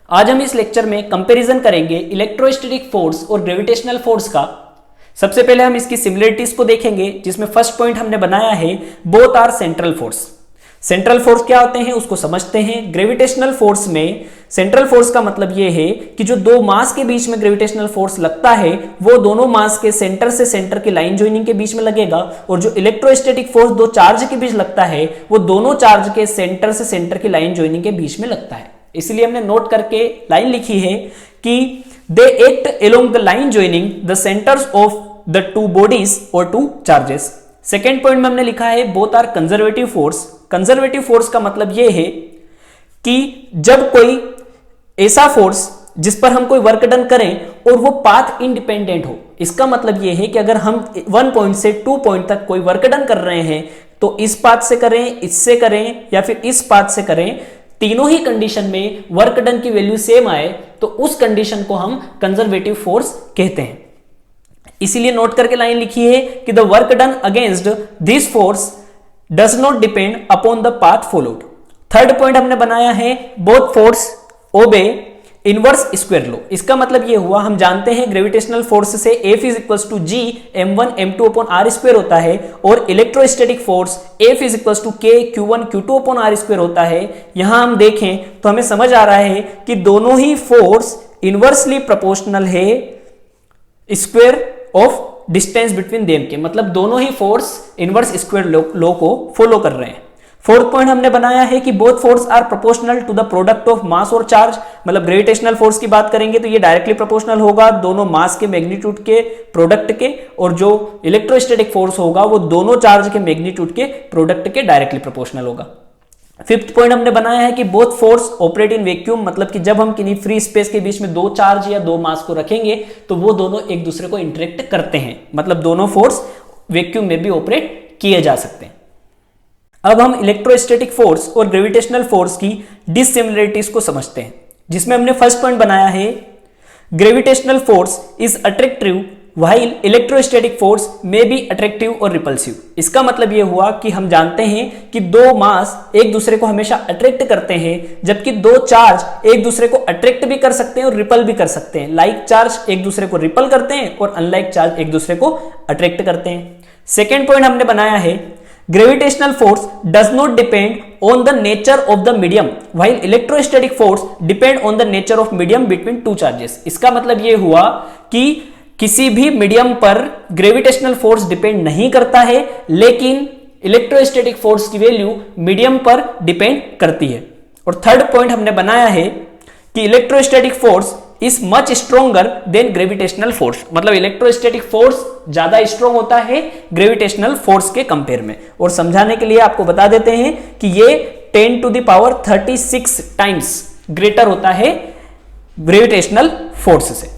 आज हम इस लेक्चर में कंपैरिजन करेंगे इलेक्ट्रोस्टैटिक फोर्स और ग्रेविटेशनल फोर्स का। सबसे पहले हम इसकी सिमिलरिटीज को देखेंगे, जिसमें फर्स्ट पॉइंट हमने बनाया है both are central force. Central force क्या होते हैं उसको समझते हैं। ग्रेविटेशनल फोर्स में सेंट्रल फोर्स का मतलब यह है कि जो दो मास के बीच में ग्रेविटेशनल फोर्स लगता है वो दोनों मास के सेंटर से सेंटर की लाइन ज्वाइनिंग के बीच में लगेगा, और जो इलेक्ट्रोस्टैटिक फोर्स दो चार्ज के बीच लगता है वो दोनों चार्ज के सेंटर से सेंटर की लाइन ज्वाइनिंग के बीच में लगता है। इसलिए हमने नोट करके लाइन लिखी है कि they act along the line joining the centres of the two bodies और टू चार्जेस। सेकेंड पॉइंट में हमने लिखा है both are conservative force. Conservative force का मतलब यह है कि जब कोई ऐसा फोर्स जिस पर हम कोई वर्क डन करें और वो पाथ इंडिपेंडेंट हो। इसका मतलब यह है कि अगर हम 1 पॉइंट से 2 पॉइंट तक कोई वर्क डन कर रहे हैं तो इस पाथ से करें, इससे करें या फिर इस पाथ से करें, तीनों ही कंडीशन में वर्क डन की वैल्यू सेम आए तो उस कंडीशन को हम कंजर्वेटिव फोर्स कहते हैं। इसीलिए नोट करके लाइन लिखी है कि the work done against this force does not depend upon the path followed. Third point हमने बनाया है both force obey inverse square law. इसका मतलब यह हुआ, हम जानते हैं ग्रेविटेशनल फोर्स से F is equal to G m1 m2 upon r square होता है, और electrostatic force F is equal to K q1 q2 upon r square होता है। यहां हम देखें तो हमें समझ आ रहा है कि दोनों ही फोर्स इनवर्सली प्रोपोर्शनल है square of distance between them के, मतलब दोनों ही फोर्स इनवर्स स्क्वायर लॉ को फॉलो कर रहे हैं। फोर्थ पॉइंट हमने बनाया है कि both force are proportional to the product of mass और चार्ज। मतलब ग्रेविटेशनल फोर्स की बात करेंगे तो ये डायरेक्टली प्रोपोर्शनल होगा दोनों मास के मैग्नीट्यूड के प्रोडक्ट के, और जो इलेक्ट्रोस्टैटिक फोर्स होगा वो दोनों चार्ज के मैग्नीट्यूड के प्रोडक्ट के डायरेक्टली प्रोपोर्शनल होगा। फिफ्थ पॉइंट हमने बनाया है कि both force operate in vacuum. मतलब कि जब हम किसी फ्री स्पेस के बीच में दो चार्ज या दो मास को रखेंगे तो वो दोनों एक दूसरे को इंटरेक्ट करते हैं, मतलब दोनों फोर्स वैक्यूम में भी ऑपरेट किए जा सकते हैं। अब हम इलेक्ट्रोस्टैटिक फोर्स और ग्रेविटेशनल फोर्स की डिसिमिलरिटीज को समझते हैं, जिसमें हमने फर्स्ट पॉइंट बनाया है gravitational force is attractive while electrostatic force में बी अट्रैक्टिव और रिपल्सिव। इसका मतलब यह हुआ कि हम जानते हैं कि दो मास एक दूसरे को हमेशा अट्रैक्ट करते हैं, जबकि दो चार्ज एक दूसरे को अट्रैक्ट भी कर सकते हैं और रिपल भी कर सकते हैं। लाइक चार्ज एक दूसरे को रिपल करते हैं और अनलाइक चार्ज एक दूसरे को अट्रैक्ट करते हैं। सेकेंड पॉइंट हमने बनाया है gravitational force does not depend on the nature of the medium while electrostatic force depend on the nature of medium between two charges. इसका मतलब यह हुआ कि किसी भी मीडियम पर ग्रेविटेशनल फोर्स डिपेंड नहीं करता है, लेकिन इलेक्ट्रोस्टैटिक फोर्स की वैल्यू मीडियम पर डिपेंड करती है। और थर्ड पॉइंट हमने बनाया है कि electrostatic force is much stronger then gravitational force. मतलब इलेक्ट्रोस्टैटिक फोर्स ज्यादा स्ट्रोंग होता है ग्रेविटेशनल फोर्स के कंपेयर में। और समझाने के लिए आपको बता देते हैं कि ये 10 to the power 36 times greater होता है ग्रेविटेशनल फोर्स से।